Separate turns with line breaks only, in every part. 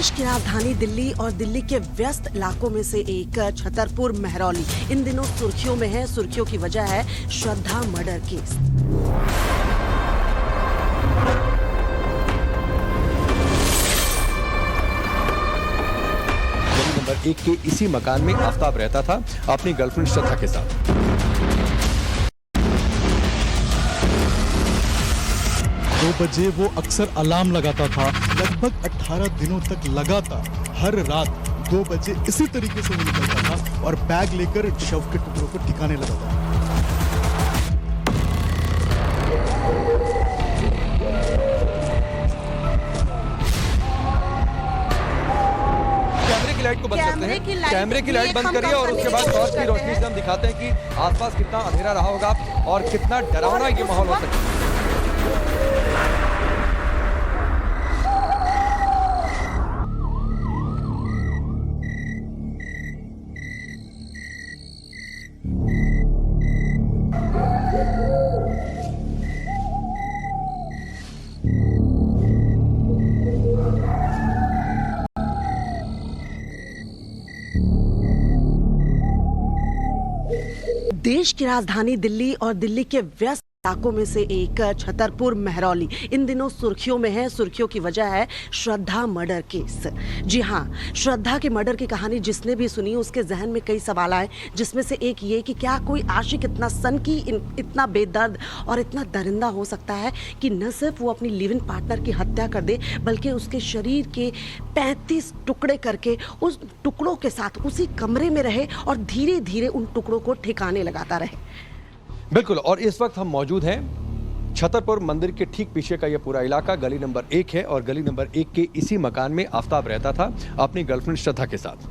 देश की राजधानी दिल्ली और दिल्ली के व्यस्त इलाकों में से एक छतरपुर महरौली इन दिनों सुर्खियों में है। सुर्खियों की वजह है श्रद्धा मर्डर केस।
गली नंबर 1 के इसी मकान में आफ्ताब रहता था अपनी गर्लफ्रेंड श्रद्धा के साथ।
2 बजे वो अक्सर अलार्म लगाता था। लगभग 18 दिनों तक लगातार हर रात 2 बजे इसी तरीके से वो निकलता था और बैग लेकर शव के टुकड़ों को ठिकाने लगा था।
कैमरे की लाइट को बंद करते हैं। कैमरे की लाइट बंद करिए और उसके बाद टॉर्च की रोशनी से हम दिखाते हैं कि आसपास कितना अंधेरा रहा होगा और कितना डरावना ये माहौल हो सकता है।
देश की राजधानी दिल्ली और दिल्ली के व्यस्त इलाकों में से एक छतरपुर महरौली इन दिनों सुर्खियों में है। सुर्खियों की वजह है श्रद्धा मर्डर केस। जी हाँ, श्रद्धा के मर्डर की कहानी जिसने भी सुनी उसके जहन में कई सवाल आए, जिसमें से एक ये कि क्या कोई आशिक इतना सनकी, इतना बेदर्द और इतना दरिंदा हो सकता है कि न सिर्फ वो अपनी लिव इन पार्टनर की हत्या कर दे बल्कि उसके शरीर के 35 टुकड़े करके उस टुकड़ों के साथ उसी कमरे में रहे और धीरे धीरे उन टुकड़ों को ठिकाने लगाता रहे।
बिल्कुल, और इस वक्त हम मौजूद हैं छतरपुर मंदिर के ठीक पीछे का ये पूरा इलाका गली नंबर 1 है और गली नंबर 1 के इसी मकान में आफ्ताब रहता था अपनी गर्लफ्रेंड श्रद्धा के साथ।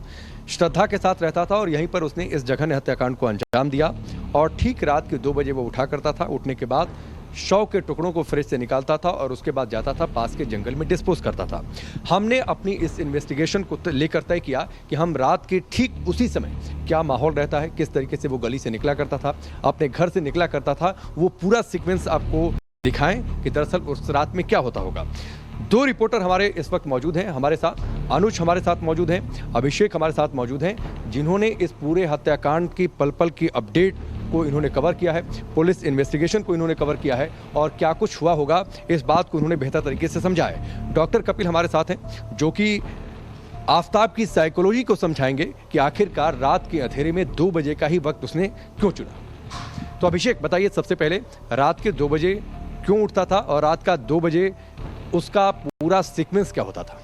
श्रद्धा के साथ रहता था और यहीं पर उसने इस जघन्य हत्याकांड को अंजाम दिया और ठीक रात के 2 बजे वो उठा करता था। उठने के बाद शव के टुकड़ों को फ्रिज से निकालता था और उसके बाद जाता था पास के जंगल में डिस्पोज करता था। हमने अपनी इस इन्वेस्टिगेशन को लेकर तय किया कि हम रात के ठीक उसी समय क्या माहौल रहता है, किस तरीके से वो गली से निकला करता था, अपने घर से निकला करता था, वो पूरा सीक्वेंस आपको दिखाएं कि दरअसल उस रात में क्या होता होगा। 2 रिपोर्टर हमारे इस वक्त मौजूद हैं हमारे साथ। अनुज हमारे साथ मौजूद हैं, अभिषेक हमारे साथ मौजूद हैं, जिन्होंने इस पूरे हत्याकांड की पल पल की अपडेट को इन्होंने कवर किया है, पुलिस इन्वेस्टिगेशन को इन्होंने कवर किया है और क्या कुछ हुआ होगा इस बात को इन्होंने बेहतर तरीके से समझा है। डॉक्टर कपिल हमारे साथ हैं जो कि आफ्ताब की साइकोलॉजी को समझाएंगे कि आखिरकार रात के अंधेरे में 2 बजे का ही वक्त उसने क्यों चुना। तो अभिषेक बताइए, सबसे पहले रात के 2 बजे क्यों उठता था और रात का 2 बजे उसका पूरा सीक्वेंस क्या होता था?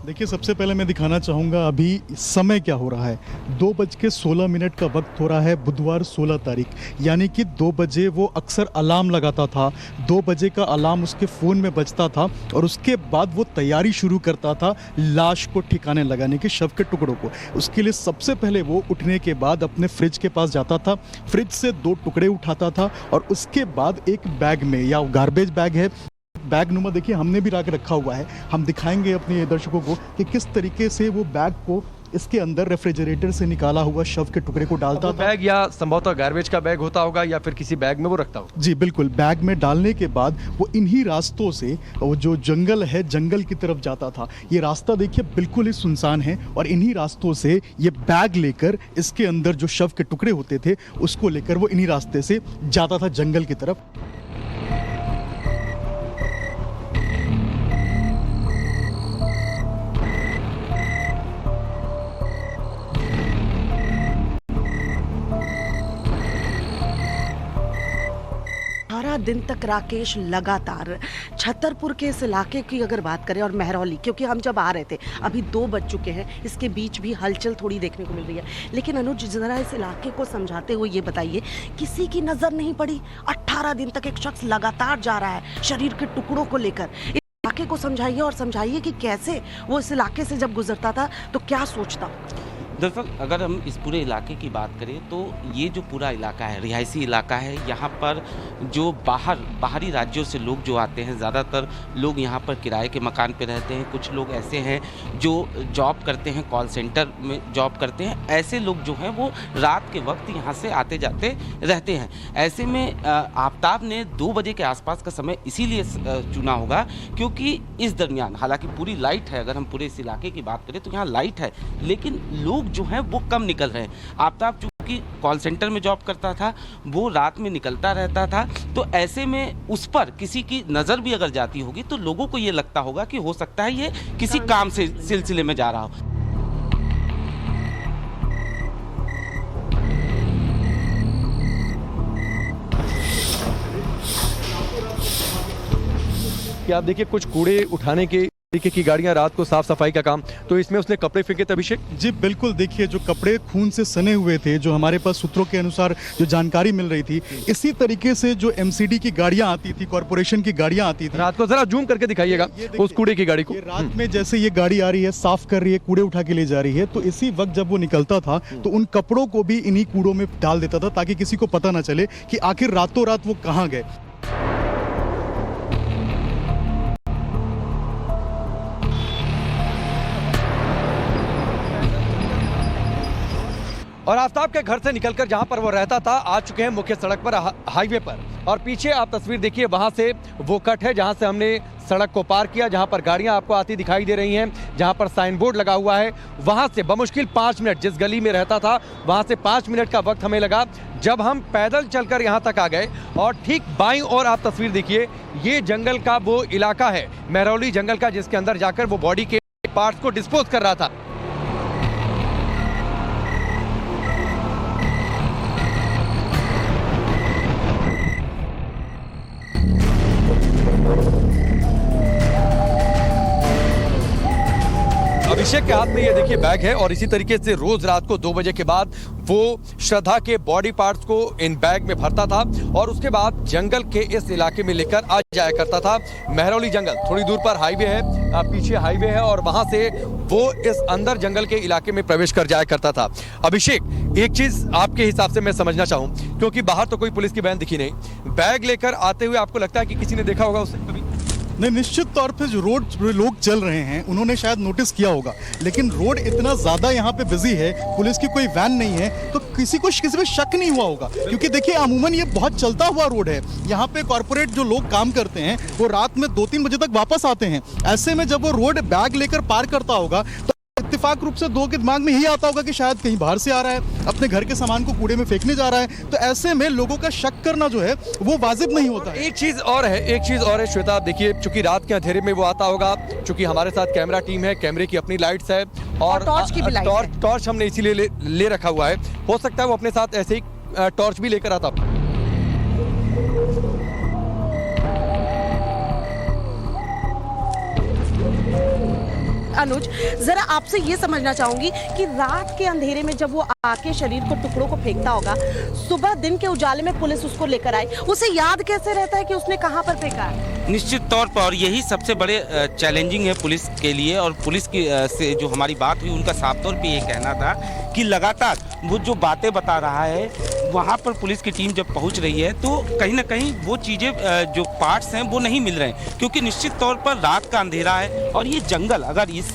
देखिए, सबसे पहले मैं दिखाना चाहूँगा अभी समय क्या हो रहा है। 2:16 का वक्त हो रहा है, बुधवार 16 तारीख, यानी कि 2 बजे वो अक्सर अलार्म लगाता था। 2 बजे का अलार्म उसके फ़ोन में बजता था और उसके बाद वो तैयारी शुरू करता था लाश को ठिकाने लगाने के, शव के टुकड़ों को। उसके लिए सबसे पहले वो उठने के बाद अपने फ्रिज के पास जाता था, फ्रिज से 2 टुकड़े उठाता था और उसके बाद एक बैग में, या गार्बेज बैग है, बैग नुमा, देखिए हमने भी रखा हुआ है, हम दिखाएंगे अपने दर्शकों को कि किस तरीके से वो बैग को इसके अंदर रेफ्रिजरेटर से निकाला हुआ शव के टुकड़े को डालता था।
बैग या संभवतः गार्बेज का बैग होता होगा या फिर किसी बैग में वो रखता होगा।
जी बिल्कुल, बैग में डालने के बाद वो इन्हीं रास्तों से, वो जो जंगल है, जंगल की तरफ जाता था। ये रास्ता देखिए बिल्कुल ही सुनसान है और इन्हीं रास्तों से ये बैग लेकर, इसके अंदर जो शव के टुकड़े होते थे उसको लेकर वो इन्हीं रास्ते से जाता था जंगल की तरफ।
दिन तक राकेश लगातार छतरपुर के इस इलाके की अगर बात करें और महरौली, क्योंकि हम जब आ रहे थे अभी 2 बज चुके हैं, इसके बीच भी हलचल थोड़ी देखने को मिल रही है। लेकिन अनुज, जरा इस इलाके को समझाते हुए ये बताइए, किसी की नजर नहीं पड़ी? 18 दिन तक एक शख्स लगातार जा रहा है शरीर के टुकड़ों को लेकर। इस इलाके को समझाइए और समझाइए कि कैसे वो इस इलाके से जब गुजरता था तो क्या सोचता।
दरअसल अगर हम इस पूरे इलाके की बात करें तो ये जो पूरा इलाका है रिहायशी इलाका है। यहाँ पर जो बाहरी राज्यों से लोग जो आते हैं, ज़्यादातर लोग यहाँ पर किराए के मकान पे रहते हैं। कुछ लोग ऐसे हैं जो जॉब करते हैं, कॉल सेंटर में जॉब करते हैं। ऐसे लोग जो हैं वो रात के वक्त यहाँ से आते जाते रहते हैं। ऐसे में आफताब ने 2 बजे के आसपास का समय इसीलिए चुना होगा क्योंकि इस दरमियान हालांकि पूरी लाइट है। अगर हम पूरे इस इलाके की बात करें तो यहाँ लाइट है, लेकिन लोग जो हैं वो कम निकल रहे हैं। आफताब चूंकि कॉल सेंटर में जॉब करता था, वो रात में निकलता रहता था, तो ऐसे में उस पर किसी की नज़र भी अगर जाती होगी तो लोगों को ये लगता होगा कि हो सकता है ये किसी काम से सिलसिले में जा रहा हो।
कि आप देखिए कुछ कूड़े उठाने के तरीके की गाड़ियां, रात को साफ सफाई का काम, तो इसमें उसने कपड़े फेंके थे अभिषेक।
जी बिल्कुल, देखिए जो कपड़े खून से सने हुए थे, जो हमारे पास सूत्रों के अनुसार जो जानकारी मिल रही थी, इसी तरीके से जो एमसीडी की गाड़ियां आती थी, कॉर्पोरेशन की गाड़ियां आती थी।
रात को जरा जूम करके दिखाइएगा उस कूड़े की गाड़ी को।
रात में जैसे ये गाड़ी आ रही है, साफ कर रही है, कूड़े उठा के ले जा रही है, तो इसी वक्त जब वो निकलता था तो उन कपड़ों को भी इन्हीं कूड़ों में डाल देता था ताकि किसी को पता ना चले कि आखिर रातों रात वो कहाँ गए।
और आफताब के घर से निकलकर जहां पर वो रहता था आ चुके हैं मुख्य सड़क पर, हाईवे पर। और पीछे आप तस्वीर देखिए, वहां से वो कट है जहां से हमने सड़क को पार किया, जहां पर गाड़ियां आपको आती दिखाई दे रही हैं, जहां पर साइन बोर्ड लगा हुआ है। वहां से बमुश्किल 5 मिनट, जिस गली में रहता था वहां से 5 मिनट का वक्त हमें लगा जब हम पैदल चलकर यहां तक आ गए। और ठीक बाईं ओर आप तस्वीर देखिए, ये जंगल का वो इलाका है, महरौली जंगल का, जिसके अंदर जाकर वो बॉडी के पार्ट्स को डिस्पोज कर रहा था। अभिषेक के हाथ में ये देखिए बैग है, और इसी तरीके से रोज रात को 2 बजे के बाद वो श्रद्धा के बॉडी पार्ट्स को इन बैग में भरता था और उसके बाद जंगल के इस इलाके में लेकर आ जाया करता था। महरौली जंगल, थोड़ी दूर पर हाईवे है, पीछे हाईवे है, और वहां से वो इस अंदर जंगल के इलाके में प्रवेश कर जाया करता था। अभिषेक, एक चीज आपके हिसाब से मैं समझना चाहूं, क्योंकि बाहर तो कोई पुलिस की वैन दिखी नहीं, बैग लेकर आते हुए आपको लगता है कि किसी ने देखा होगा उसे कभी?
नहीं, निश्चित तौर पे जो रोड लोग चल रहे हैं उन्होंने शायद नोटिस किया होगा, लेकिन रोड इतना ज्यादा यहाँ पे बिजी है, पुलिस की कोई वैन नहीं है, तो किसी पे शक नहीं हुआ होगा। क्योंकि देखिए अमूमन ये बहुत चलता हुआ रोड है, यहाँ पे कॉर्पोरेट जो लोग काम करते हैं वो रात में 2-3 बजे तक वापस आते हैं। ऐसे में जब वो रोड बैग लेकर पार करता होगा तो इत्तेफाक रूप से दो के दिमाग में यही आता होगा कि शायद कहीं बाहर से आ रहा है, अपने घर के सामान को कूड़े में फेंकने जा रहा है। तो ऐसे में लोगों का शक करना जो है वो वाजिब नहीं होता है।
एक चीज और है श्वेता, आप देखिए, चूंकि रात के अंधेरे में वो आता होगा, चूंकि हमारे साथ कैमरा टीम है, कैमरे की अपनी लाइट्स है और
टॉर्च की भी लाइट है।
टॉर्च हमने इसीलिए ले रखा हुआ है। हो सकता है वो अपने साथ ऐसे ही टॉर्च भी लेकर आता।
अनुज, जरा आपसे ये समझना चाहूंगी कि रात के अंधेरे में जब वो आके शरीर को टुकड़ों को फेंकता होगा, सुबह दिन के उजाले में पुलिस उसको लेकर आई, उसे याद कैसे रहता है कि उसने कहां पर फेंका है?
निश्चित तौर पर, और यही सबसे बड़े चैलेंजिंग है पुलिस के लिए। और पुलिस की से जो हमारी बात हुई, उनका साफ तौर पे ये कहना था कि लगातार वो जो बातें बता रहा है, वहाँ पर पुलिस की टीम जब पहुँच रही है तो कहीं ना कहीं वो चीज़ें जो पार्ट्स हैं वो नहीं मिल रहे हैं, क्योंकि निश्चित तौर पर रात का अंधेरा है। और ये जंगल, अगर इस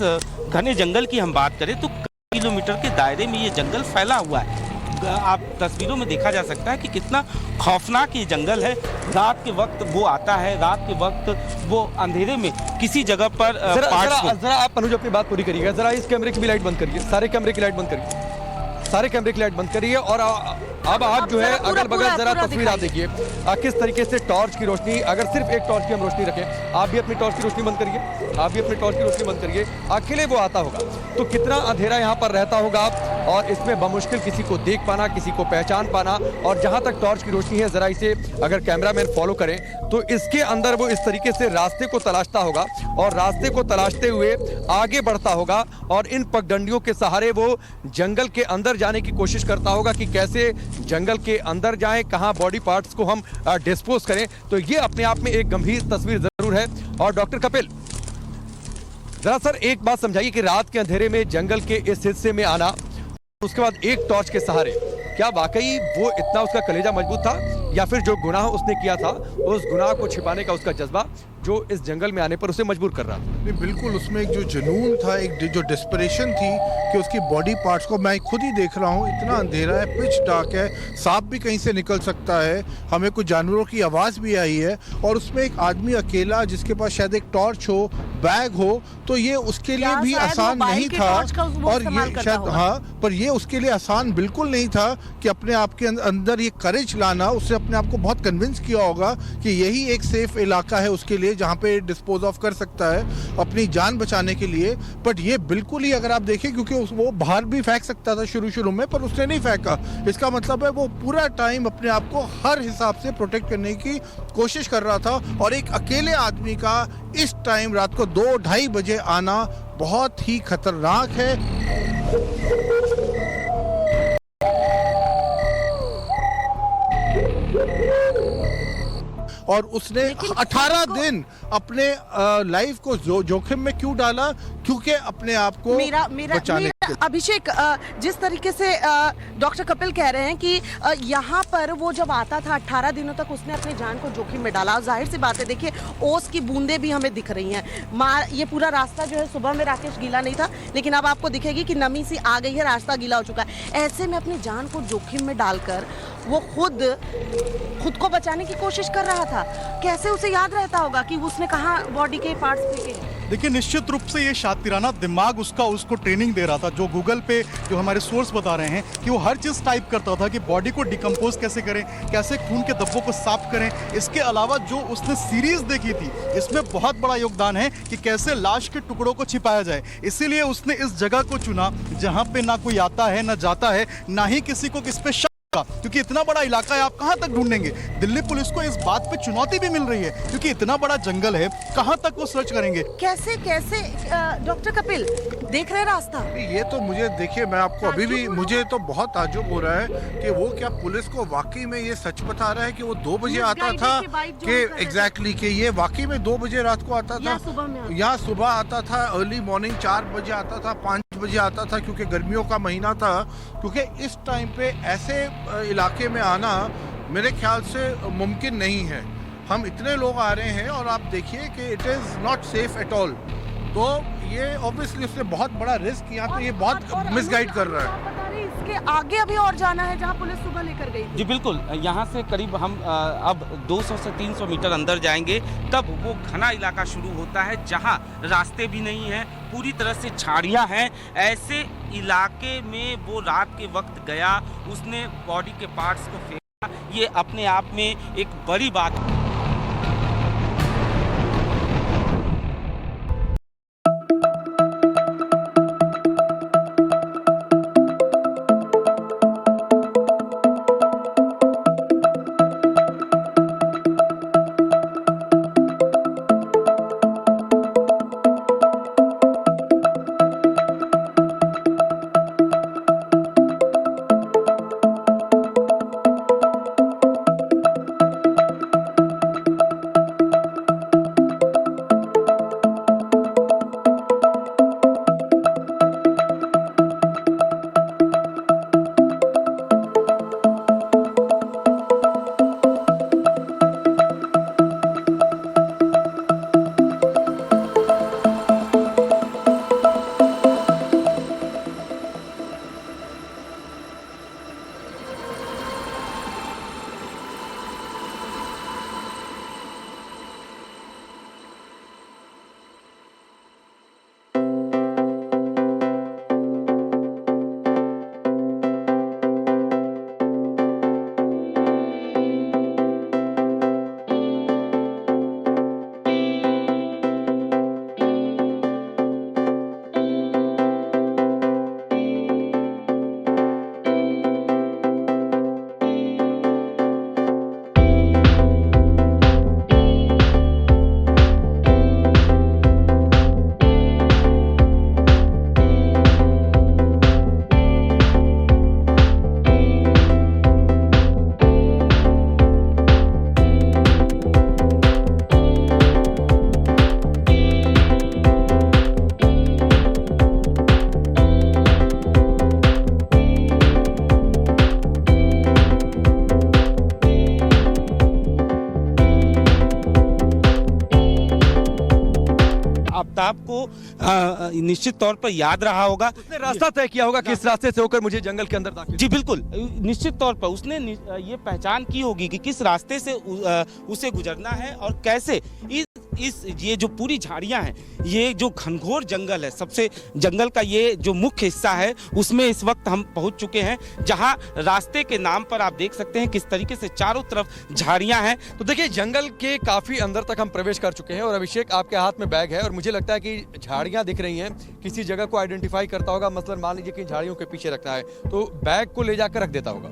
घने जंगल की हम बात करें तो किलोमीटर के दायरे में ये जंगल फैला हुआ है। आप तस्वीरों में देखा जा सकता है कि कितना खौफनाक ये जंगल है। रात के वक्त वो आता है, रात के वक्त वो अंधेरे में किसी जगह पर
जरा आप अनुज अपनी बात पूरी करिएगा। जरा इस कैमरे की भी लाइट बंद करिए, सारे कैमरे की लाइट बंद करिए, सारे कैमरे की लाइट बंद करिए। और अब आप जो है अगल बगल जरा तस्वीर आप देखिए किस तरीके से टॉर्च की रोशनी, अगर सिर्फ एक टॉर्च की हम रोशनी रखें, आप भी अपनी टॉर्च की रोशनी बंद करिए, आप भी अपनी टॉर्च की रोशनी बंद करिए। अकेले वो आता होगा तो कितना अंधेरा यहाँ पर रहता होगा, और इसमें बमुश्किल किसी को देख पाना, किसी को पहचान पाना। और जहाँ तक टॉर्च की रोशनी है, जरा इसे अगर कैमरामैन फॉलो करें तो इसके अंदर वो इस तरीके से रास्ते को तलाशता होगा, और रास्ते को तलाशते हुए आगे बढ़ता होगा, और इन पगडंडियों के सहारे वो जंगल के अंदर जाने की कोशिश करता होगा कि कैसे जंगल के अंदर जाएं, कहां बॉडी पार्ट्स को हम डिस्पोज करें। तो ये अपने आप में एक गंभीर तस्वीर जरूर है। और डॉक्टर कपिल, जरा सर एक बात समझाइए कि रात के अंधेरे में जंगल के इस हिस्से में आना उसके बाद एक टॉर्च के सहारे क्या वाकई वो इतना उसका कलेजा मजबूत था, या फिर जो गुनाह उसने किया था उस गुनाह को छिपाने का उसका जज्बा जो इस जंगल में आने पर उसे मजबूर कर रहा था।
नहीं, बिल्कुल उसमें एक जो जुनून था, एक जो डेस्परेशन थी कि उसकी बॉडी पार्ट्स को मैं खुद ही देख रहा हूँ, इतना अंधेरा है, पिच डार्क है, सांप भी कहीं से निकल सकता है, हमें कुछ जानवरों की आवाज़ भी आई है, और उसमें एक आदमी अकेला जिसके पास शायद एक टॉर्च हो, बैग हो, तो ये उसके लिए भी आसान नहीं था। और ये शायद हाँ, पर ये उसके लिए आसान बिल्कुल नहीं था कि अपने आप के अंदर ये करेज लाना। उसने अपने आप को बहुत कन्विंस किया होगा कि यही एक सेफ इलाका है उसके लिए जहाँ पे डिस्पोज ऑफ कर सकता है अपनी जान बचाने के लिए। बट ये बिल्कुल ही, अगर आप देखें, क्योंकि वो बाहर भी फेंक सकता था शुरू में, पर उसने नहीं फेंका। इसका मतलब है वो पूरा टाइम अपने आप को हर हिसाब से प्रोटेक्ट करने की कोशिश कर रहा था। और एक अकेले आदमी का इस टाइम रात को 2-2:30 बजे आना बहुत ही खतरनाक है। और उसने 18 दिन अपने लाइफ को जोखिम में क्यों डाला? क्योंकि अपने आप को बचाने के लिए।
अभिषेक, जिस तरीके से डॉक्टर कपिल कह रहे हैं कि यहाँ पर वो जब आता था 18 दिनों तक उसने अपनी जान को जोखिम में डाला। जाहिर सी बात है, देखिए ओस की बूंदें भी हमें दिख रही हैं। ये पूरा रास्ता जो है, सुबह में राकेश गीला नहीं था, लेकिन अब आपको दिखेगी कि नमी सी आ गई है, रास्ता गीला हो चुका है। ऐसे में अपनी जान को जोखिम में डालकर वो खुद को बचाने की कोशिश कर रहा था। कैसे उसे याद रहता होगा कि उसने कहाँ बॉडी के पार्ट्स फेंके?
देखिए, निश्चित रूप से ये शातिराना दिमाग उसको ट्रेनिंग दे रहा था। जो गूगल पे जो हमारे सोर्स बता रहे हैं कि वो हर चीज़ टाइप करता था कि बॉडी को डिकम्पोज कैसे करें, कैसे खून के धब्बों को साफ करें। इसके अलावा जो उसने सीरीज देखी थी, इसमें बहुत बड़ा योगदान है कि कैसे लाश के टुकड़ों को छिपाया जाए। इसीलिए उसने इस जगह को चुना जहाँ पे ना कोई आता है, ना जाता है, ना ही किसी को किस पे क्योंकि इतना बड़ा इलाका है, आप कहां तक ढूंढेंगे। दिल्ली पुलिस को इस बात पे चुनौती भी मिल रही है क्योंकि इतना बड़ा जंगल है, कहां तक वो सर्च करेंगे।
कैसे डॉक्टर कपिल देख रहे रास्ता?
ये तो मुझे, देखिए, मैं आपको अभी भी, मुझे तो बहुत ताज्जुब हो रहा है कि वो क्या पुलिस को वाकई में ये सच बता रहा है कि वो 2 बजे आता था, कि एग्जैक्टली कि ये वाकई में 2 बजे रात को आता था, या सुबह आता था, अर्ली मॉर्निंग 4 बजे आता था, 5 बजे आता था, क्योंकि गर्मियों का महीना था। क्योंकि इस टाइम पे ऐसे इलाके में आना मेरे ख्याल से मुमकिन नहीं है। हम इतने लोग आ रहे हैं और आप देखिए कि it is not safe at all. तो ये ऑब्वियसली उसने बहुत बड़ा रिस्क किया, तो ये बहुत मिसगाइड कर रहा है।
इसके आगे अभी और जाना है जहां पुलिस सुबह लेकर गई थी।
जी बिल्कुल, यहाँ से करीब हम अब 200 से 300 मीटर अंदर जाएंगे, तब वो घना इलाका शुरू होता है जहाँ रास्ते भी नहीं हैं, पूरी तरह से झाड़ियाँ हैं। ऐसे इलाके में वो रात के वक्त गया, उसने बॉडी के पार्ट्स को फेंका। ये अपने आप में एक बड़ी बात है। आफ्ताब को निश्चित तौर पर याद रहा होगा।
उसने रास्ता तय किया होगा किस रास्ते से होकर मुझे जंगल के अंदर दाखिल।
जी बिल्कुल, निश्चित तौर पर उसने ये पहचान की होगी कि किस रास्ते से उसे गुजरना है और कैसे ये जो पूरी झाड़ियां हैं, ये जो घनघोर जंगल है, सबसे जंगल का ये जो मुख्य हिस्सा है, उसमें इस वक्त हम पहुंच चुके हैं, जहां रास्ते के नाम पर आप देख सकते हैं किस तरीके से चारों तरफ झाड़ियां हैं।
तो देखिए जंगल के काफी अंदर तक हम प्रवेश कर चुके हैं और अभिषेक आपके हाथ में बैग है और मुझे लगता है कि झाड़ियां दिख रही हैं, किसी जगह को आइडेंटिफाई करता होगा, मसलन मान लीजिए कि झाड़ियों के पीछे रखना है तो बैग को ले जाकर रख देता होगा।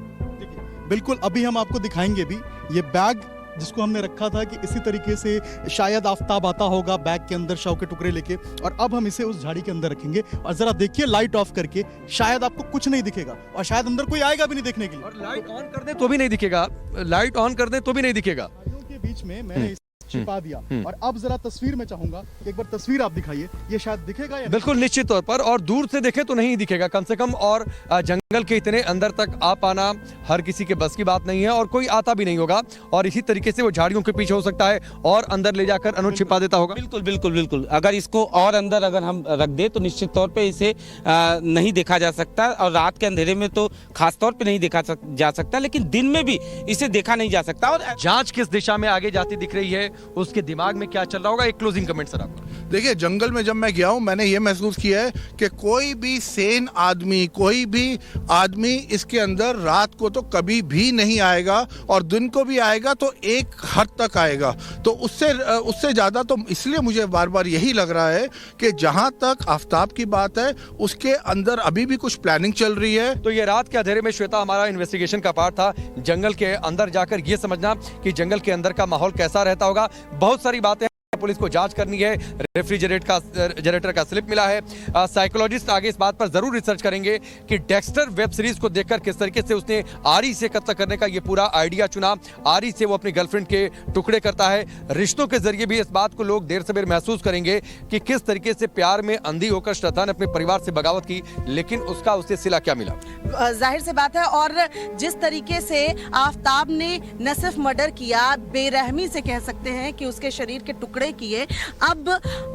बिल्कुल, अभी हम आपको दिखाएंगे भी ये बैग जिसको हमने रखा था कि इसी तरीके से शायद आफ्ताब आता होगा बैग के अंदर शव के टुकड़े लेके, और अब हम इसे उस झाड़ी के अंदर रखेंगे और जरा देखिए लाइट ऑफ करके, शायद आपको कुछ नहीं दिखेगा और शायद अंदर कोई आएगा भी नहीं देखने के लिए।
और लाइट ऑन कर दें तो भी नहीं दिखेगा, लाइट ऑन कर दें तो भी नहीं दिखेगा।
झाड़ियों के बीच में मैंने छिपा दिया और अब जरा तस्वीर में चाहूंगा, एक बार तस्वीर आप दिखाइए, ये शायद दिखेगा या
बिल्कुल निश्चित तौर पर, और दूर से देखें तो नहीं दिखेगा कम से कम, और जंगल के इतने अंदर तक आ पाना हर किसी के बस की बात नहीं है और कोई आता भी नहीं होगा, और इसी तरीके से वो झाड़ियों के पीछे हो सकता है और अंदर ले जाकर अनुज छिपा देता होगा।
बिल्कुल बिल्कुल बिल्कुल, अगर इसको और अंदर अगर हम रख दे तो निश्चित तौर पे इसे नहीं देखा जा सकता, और रात के अंधेरे में तो खास तौर पे नहीं देखा जा सकता, लेकिन दिन में भी इसे देखा नहीं जा सकता। और
जांच किस दिशा में आगे जाती दिख रही है, उसके दिमाग में क्या चल रहा होगा, एक क्लोजिंग कमेंट सर आपका।
देखिए जंगल में जब मैं गया हूं मैंने ये महसूस किया है कि कोई भी सेन आदमी, कोई भी आदमी इसके अंदर रात को तो कभी भी नहीं आएगा, और दिन को भी आएगा तो एक हद तक आएगा। तो उससे ज़्यादा तो इसलिए मुझे बार बार यही लग रहा है कि जहां तक आफ्ताब की बात है उसके अंदर अभी भी कुछ प्लानिंग चल रही है।
तो ये रात के अंधेरे में श्वेता हमारा इन्वेस्टिगेशन का पार्ट था, जंगल के अंदर जाकर ये समझना कि जंगल के अंदर का माहौल कैसा रहता होगा। बहुत सारी बातें पुलिस को जांच करनी है, रेफ्रिजरेटर का स्लिप मिला है, साइकोलॉजिस्ट आगे इस बात पर जरूर रिसर्च करेंगे कि डेक्स्टर वेब सीरीज को देखकर किस तरीके से उसने आरी से कत्ल करने का ये पूरा आइडिया चुना, आरी से वो अपनी गर्लफ्रेंड के टुकड़े करता है। रिश्तों के जरिए भी इस बात को लोग देर सवेर महसूस करेंगे कि किस तरीके से प्यार में अंधी होकर श्रद्धा ने अपने परिवार से बगावत की, लेकिन उसका उसे सिला क्या मिला।
जाहिर सी बात है, और जिस तरीके से आफ्ताब ने न सिर्फ मर्डर किया, बेरहमी से कह सकते हैं कि उसके शरीर के टुकड़े किए, अब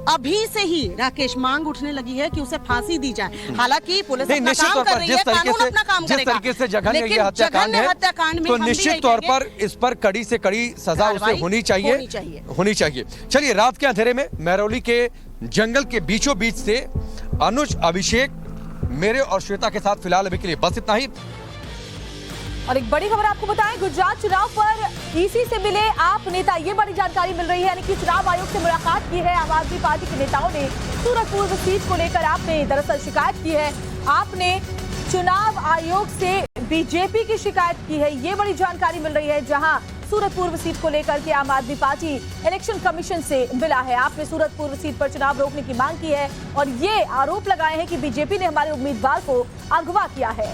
अभी से ही राकेश मांग उठने लगी है कि उसे फांसी दी जाए। हालांकि पुलिस अपना काम कर रही है, कानून अपना काम करेगा,
जिस तरीके से जघन्य ये हत्याकांड है तो निश्चित तौर पर इस पर कड़ी से कड़ी सजा उसे होनी चाहिए। चलिए रात के अंधेरे में महरौली के जंगल के बीचों बीच से अनुज, अभिषेक, मेरे और श्वेता के साथ फिलहाल अभी के लिए बस इतना ही।
और एक बड़ी खबर आपको बताएं, गुजरात चुनाव पर ईसी से मिले आप नेता, ये बड़ी जानकारी मिल रही है, यानी कि चुनाव आयोग से मुलाकात की है आम आदमी पार्टी के नेताओं ने। सूरत पूर्व सीट को लेकर आपने दरअसल शिकायत की है, आपने चुनाव आयोग से बीजेपी की शिकायत की है, ये बड़ी जानकारी मिल रही है। जहां सूरत पूर्व सीट को लेकर के आम आदमी पार्टी इलेक्शन कमीशन से मिला है, आपने सूरत पूर्व सीट पर चुनाव रोकने की मांग की है और ये आरोप लगाए हैं कि बीजेपी ने हमारे उम्मीदवार को अगवा किया है।